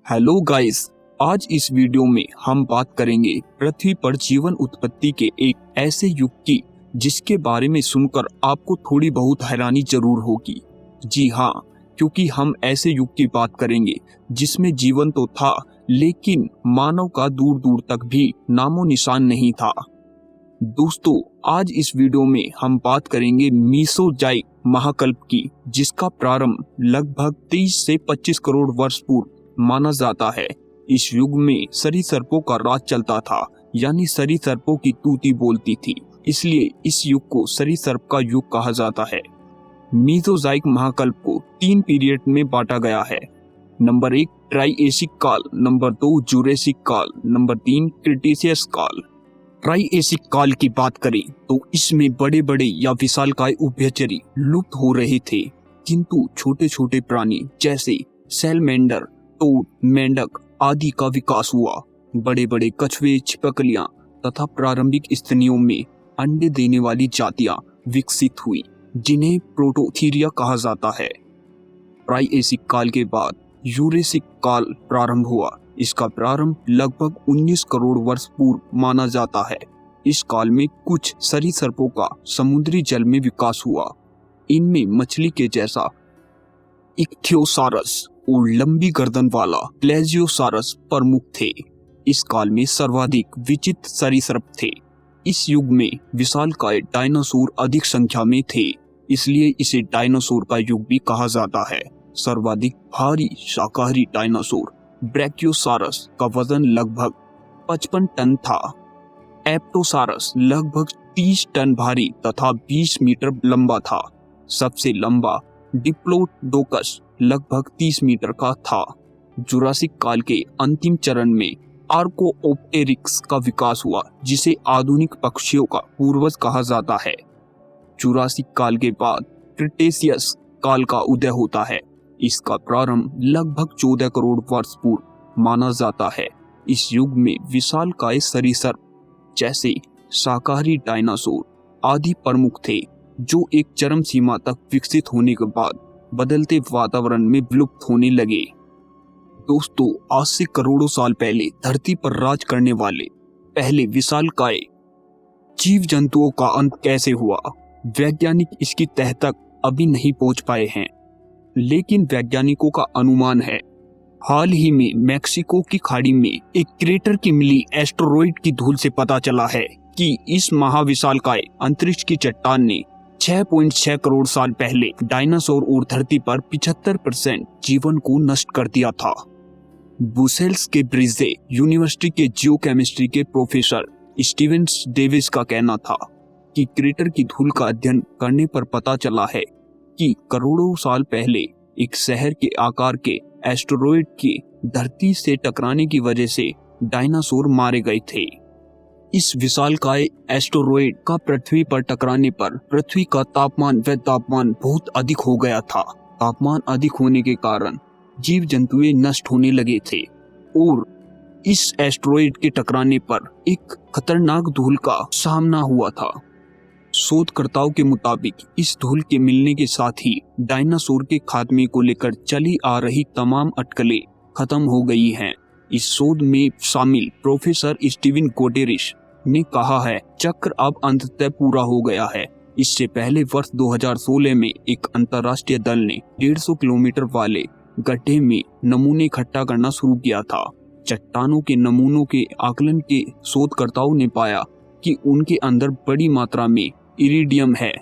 Hello guys, आज इस video में हम बात करेंगे पृथ्वी पर जीवन उत्पत्ति के एक ऐसे युग की जिसके बारे में सुनकर आपको थोड़ी बहुत हैरानी जरूर होगी। जी हाँ, क्योंकि हम ऐसे युग की बात करेंगे जिसमें जीवन तो था लेकिन मानव का दूर दूर तक भी नामो निशान नहीं था। दोस्तों, आज इस वीडियो में हम बात करेंगे मीसोजोइक महाकल्प की, जिसका प्रारंभ लगभग 30 से 25 करोड़ वर्ष पूर्व माना जाता है। इस युग में सरीसृपों का राज चलता था, यानी सरीसृपों की तूती बोलती थी, इसलिए इस युग को सरीसृप का युग कहा जाता है। मीसोजोइक महाकल्प को 3 पीरियड में बांटा गया है। नंबर 1 ट्राइएसिक काल, नंबर 2 जुरेसिक काल, नंबर 3 क्रिटेशियस काल। ट्राइएसिक काल की बात करें तो इसमें बड़े बड़े या विशालकाय उभयचरी लुप्त हो रहे थे, किंतु छोटे छोटे प्राणी जैसे सैलमेंडर, टोड, मेंढक आदि का विकास हुआ। बड़े बड़े कछुए, छिपकलियां तथा प्रारंभिक स्तनियों में अंडे देने वाली जातियां विकसित हुई, जिन्हें प्रोटोथीरिया कहा जाता है। ट्राइएसिक काल के बाद यूरेसिक काल प्रारंभ हुआ। इसका प्रारंभ लगभग 19 करोड़ वर्ष पूर्व माना जाता है। इस काल में कुछ सरीसृपों का समुद्री जल में विकास हुआ। इनमें मछली के जैसा इक्थियोसारस और लंबी गर्दन वाला प्लेजियोसारस प्रमुख थे। इस काल में सर्वाधिक विचित्र सरीसृप थे। इस युग में विशालकाय डायनासोर अधिक संख्या में थे, इसलिए इसे डायनासोर का युग भी कहा जाता है। सर्वाधिक भारी शाकाहारी डायनासोर ब्रैकियोसारस का वजन लगभग 55 टन था। एप्टोसारस लगभग 30 टन भारी तथा 20 मीटर लंबा था। सबसे लंबा डिप्लोडोकस लगभग 30 मीटर का था। जुरासिक काल के अंतिम चरण में आर्कोओप्टेरिक्स का विकास हुआ, जिसे आधुनिक पक्षियों का पूर्वज कहा जाता है। जुरासिक काल के बाद क्रिटेशियस काल का उदय होता है। इसका प्रारंभ लगभग 14 करोड़ वर्ष पूर्व माना जाता है। इस युग में विशालकाय सरीसृप जैसे शाकाहारी डायनासोर आदि प्रमुख थे, जो एक चरम सीमा तक विकसित होने के बाद बदलते वातावरण में विलुप्त होने लगे। दोस्तों, आज से करोड़ों साल पहले धरती पर राज करने वाले पहले विशालकाय जीव जंतुओं का अंत कैसे हुआ, वैज्ञानिक इसकी तह तक अभी नहीं पहुंच पाए हैं, लेकिन वैज्ञानिकों का अनुमान है। हाल ही में मैक्सिको की खाड़ी में एक क्रेटर की मिली एस्टेरॉयड की धूल से पता चला है कि इस महाविशालकाय अंतरिक्ष की चट्टान ने 6.6 करोड़ साल पहले डायनासोर और धरती पर 75% जीवन को नष्ट कर दिया था। ब्रुसेल्स के ब्रिजे यूनिवर्सिटी के जियोकेमिस्ट्री के प्रोफेसर स्टीवन डेविस का कहना था कि क्रेटर की धूल का अध्ययन करने पर पता चला है कि करोड़ों साल पहले एक शहर के आकार के एस्टेरॉयड के धरती से टकराने की वजह से डायनासोर मारे गए थे। इस विशालकाय एस्टेरॉयड का पृथ्वी पर टकराने पर पृथ्वी का तापमान बहुत अधिक हो गया था। तापमान अधिक होने के कारण जीव जंतुएं नष्ट होने लगे थे और इस एस्टेरॉयड के टकराने पर एक खतरनाक धूल का सामना हुआ था। शोधकर्ताओं के मुताबिक इस धूल के मिलने के साथ ही डायनासोर के खात्मे को लेकर चली आ रही तमाम अटकलें खत्म हो गई हैं। इस शोध में शामिल प्रोफेसर स्टीवन गोडेरिश ने कहा है, चक्र अब अंततः पूरा हो गया है। इससे पहले वर्ष 2016 में एक अंतर्राष्ट्रीय दल ने 150 किलोमीटर वाले गड्ढे में नमूने इकट्ठा करना शुरू किया था। चट्टानों के नमूनों के आकलन के शोधकर्ताओं ने पाया कि उनके अंदर बड़ी मात्रा में इरिडियम है,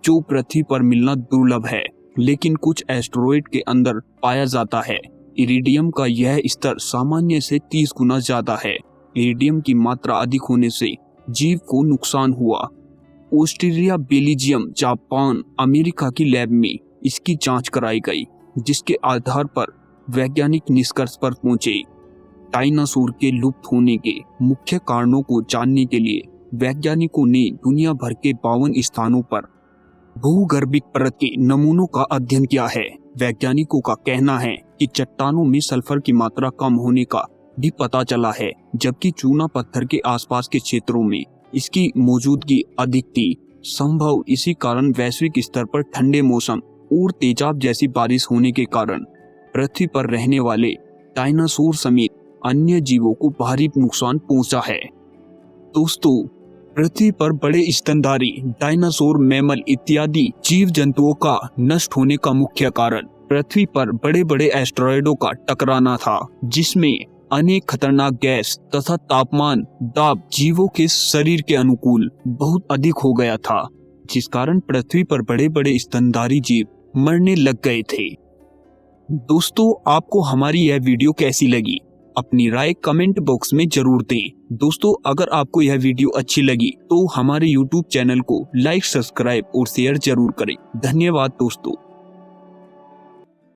जो पृथ्वी पर मिलना दुर्लभ है, लेकिन कुछ एस्टेरॉयड के अंदर पाया जाता है। इरिडियम का यह स्तर सामान्य से 30 गुना ज्यादा है। इरिडियम की मात्रा अधिक होने से जीव को नुकसान हुआ। ऑस्ट्रेलिया, बेल्जियम, जापान, अमेरिका की लैब में इसकी जांच कराई गई, जिसके आधार पर वैज्ञानिक निष्कर्ष पर पहुंचे। डायनासोर के लुप्त होने के मुख्य कारणों को जानने के लिए वैज्ञानिकों ने दुनिया भर के 52 स्थानों पर भूगर्भिक परत के नमूनों का अध्ययन किया है। वैज्ञानिकों का कहना है कि चट्टानों में सल्फर की मात्रा कम होने का भी पता चला है, जबकि चूना पत्थर के आसपास के क्षेत्रों में इसकी मौजूदगी अधिक थी। संभव इसी कारण वैश्विक स्तर पर ठंडे मौसम और तेजाब जैसी बारिश होने के कारण पृथ्वी पर रहने वाले डायनासोर समेत अन्य जीवों को भारी नुकसान पहुंचा है। दोस्तों, पृथ्वी पर बड़े स्तनधारी डायनासोर, मैमल इत्यादि जीव जंतुओं का नष्ट होने का मुख्य कारण पृथ्वी पर बड़े बड़े एस्टेरॉयडों का टकराना था, जिसमें अनेक खतरनाक गैस तथा तापमान दाब जीवों के शरीर के अनुकूल बहुत अधिक हो गया था, जिस कारण पृथ्वी पर बड़े बड़े स्तनधारी जीव मरने लग गए थे। दोस्तों, आपको हमारी यह वीडियो कैसी लगी? अपनी राय कमेंट बॉक्स में जरूर दें। दोस्तों, अगर आपको यह वीडियो अच्छी लगी तो हमारे YouTube चैनल को लाइक, सब्सक्राइब और शेयर जरूर करें। धन्यवाद दोस्तों।